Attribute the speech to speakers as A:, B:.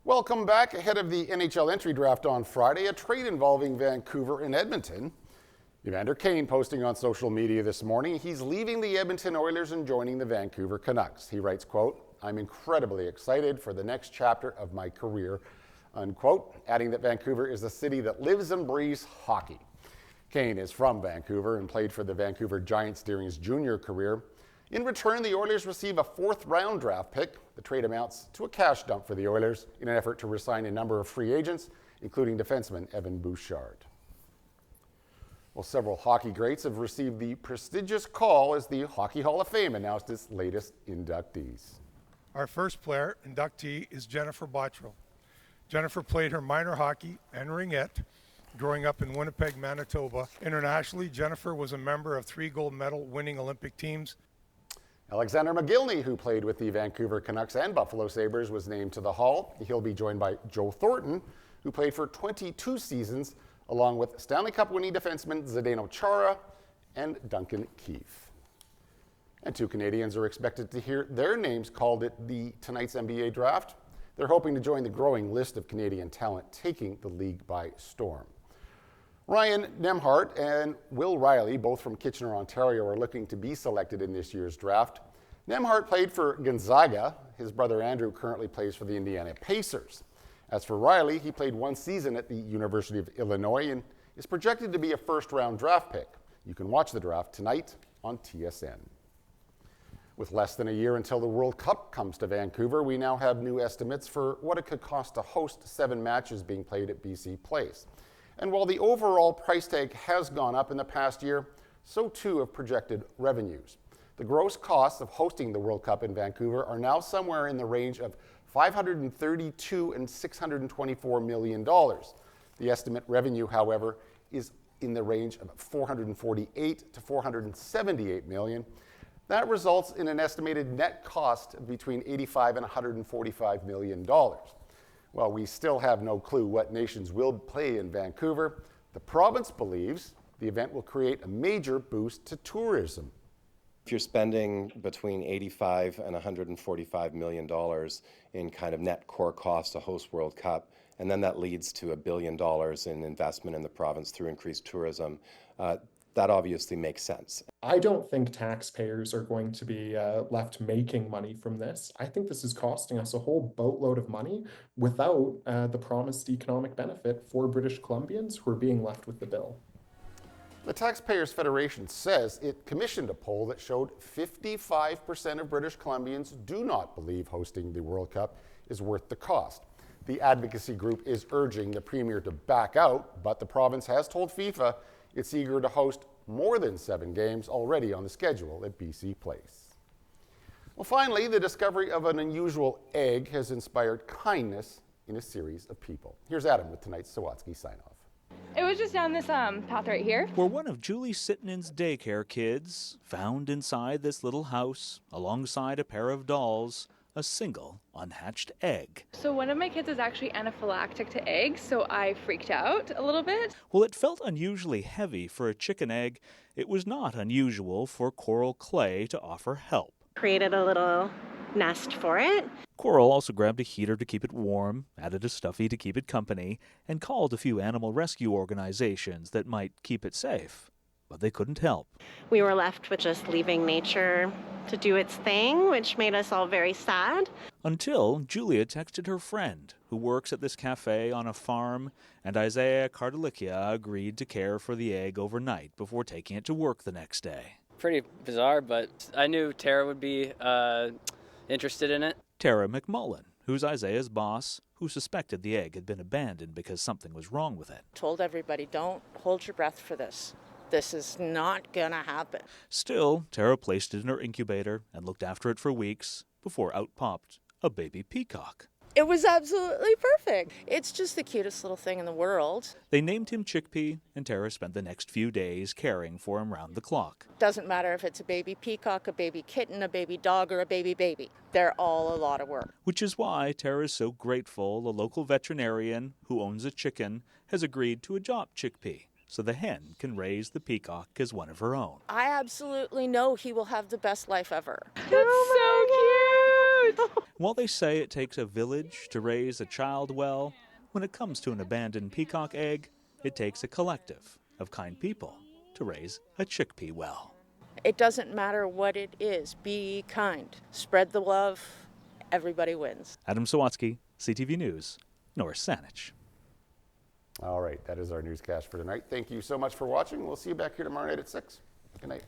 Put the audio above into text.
A: Welcome back. Ahead of the NHL entry draft on Friday, a trade involving Vancouver and Edmonton. Evander Kane posting on social media this morning, he's leaving the Edmonton Oilers and joining the Vancouver Canucks. He writes, quote, "I'm incredibly excited for the next chapter of my career," unquote, adding that Vancouver is a city that lives and breathes hockey. Kane is from Vancouver and played for the Vancouver Giants during his junior career. In return, the Oilers receive a fourth-round draft pick. The trade amounts to a cash dump for the Oilers in an effort to re-sign a number of free agents, including defenseman Evan Bouchard. Well, several hockey greats have received the prestigious call as the Hockey Hall of Fame announced its latest inductees.
B: Our first player inductee is Jennifer Bottrell. Jennifer played her minor hockey and ringette growing up in Winnipeg, Manitoba. Internationally, Jennifer was a member of 3 gold medal winning Olympic teams.
A: Alexander McGillney, who played with the Vancouver Canucks and Buffalo Sabres, was named to the Hall. He'll be joined by Joe Thornton, who played for 22 seasons, along with Stanley Cup winning defenseman Zdeno Chara and Duncan Keith. And 2 Canadians are expected to hear their names called at tonight's NBA draft. They're hoping to join the growing list of Canadian talent taking the league by storm. Ryan Nembhard and Will Riley, both from Kitchener, Ontario, are looking to be selected in this year's draft. Nembhard played for Gonzaga. His brother Andrew currently plays for the Indiana Pacers. As for Riley, he played 1 season at the University of Illinois and is projected to be a first-round draft pick. You can watch the draft tonight on TSN. With less than a year until the World Cup comes to Vancouver, we now have new estimates for what it could cost to host 7 matches being played at BC Place. And while the overall price tag has gone up in the past year, so too have projected revenues. The gross costs of hosting the World Cup in Vancouver are now somewhere in the range of $532 and $624 million. The estimate revenue, however, is in the range of $448 to $478 million. That results in an estimated net cost of between $85 and $145 million. While we still have no clue what nations will play in Vancouver, the province believes the event will create a major boost to tourism.
C: If you're spending between $85 and $145 million in kind of net core cost to host World Cup, and then that leads to $1 billion in investment in the province through increased tourism, that obviously makes sense.
D: I don't think taxpayers are going to be left making money from this. I think this is costing us a whole boatload of money without the promised economic benefit for British Columbians who are being left with the bill.
A: The Taxpayers Federation says it commissioned a poll that showed 55% of British Columbians do not believe hosting the World Cup is worth the cost. The advocacy group is urging the Premier to back out, but the province has told FIFA it's eager to host more than 7 games already on the schedule at BC Place. Well, finally, the discovery of an unusual egg has inspired kindness in a series of people. Here's Adam with tonight's Sawatsky sign-off.
E: It was just down this path right here.
F: Where one of Julie Sitnin's daycare kids found inside this little house, alongside a pair of dolls, a single unhatched egg.
E: So one of my kids is actually anaphylactic to eggs, so I freaked out a little bit.
F: Well, it felt unusually heavy for a chicken egg. It was not unusual for Coral Clay to offer help.
G: Created a little nest for it.
F: Coral also grabbed a heater to keep it warm, added a stuffy to keep it company, and called a few animal rescue organizations that might keep it safe. But they couldn't help.
G: We were left with just leaving nature to do its thing, which made us all very sad.
F: Until Julia texted her friend, who works at this cafe on a farm, and Isaiah Cardelicia agreed to care for the egg overnight before taking it to work the next day.
H: Pretty bizarre, but I knew Tara would be interested in it.
F: Tara McMullen, who's Isaiah's boss, who suspected the egg had been abandoned because something was wrong with it.
I: Told everybody, don't hold your breath for this. This is not gonna happen.
F: Still, Tara placed it in her incubator and looked after it for weeks before out popped a baby peacock.
I: It was absolutely perfect. It's just the cutest little thing in the world.
F: They named him Chickpea, and Tara spent the next few days caring for him round the clock.
I: Doesn't matter if it's a baby peacock, a baby kitten, a baby dog, or a baby. They're all a lot of work.
F: Which is why Tara is so grateful a local veterinarian who owns a chicken has agreed to adopt Chickpea, so the hen can raise the peacock as one of her own.
I: I absolutely know he will have the best life ever.
E: That's so cute!
F: While they say it takes a village to raise a child well, when it comes to an abandoned peacock egg, it takes a collective of kind people to raise a chickpea well.
I: It doesn't matter what it is. Be kind. Spread the love. Everybody wins.
F: Adam Sawatsky, CTV News, North Saanich.
A: All right, that is our newscast for tonight. Thank you so much for watching. We'll see you back here tomorrow night at 6. Good night.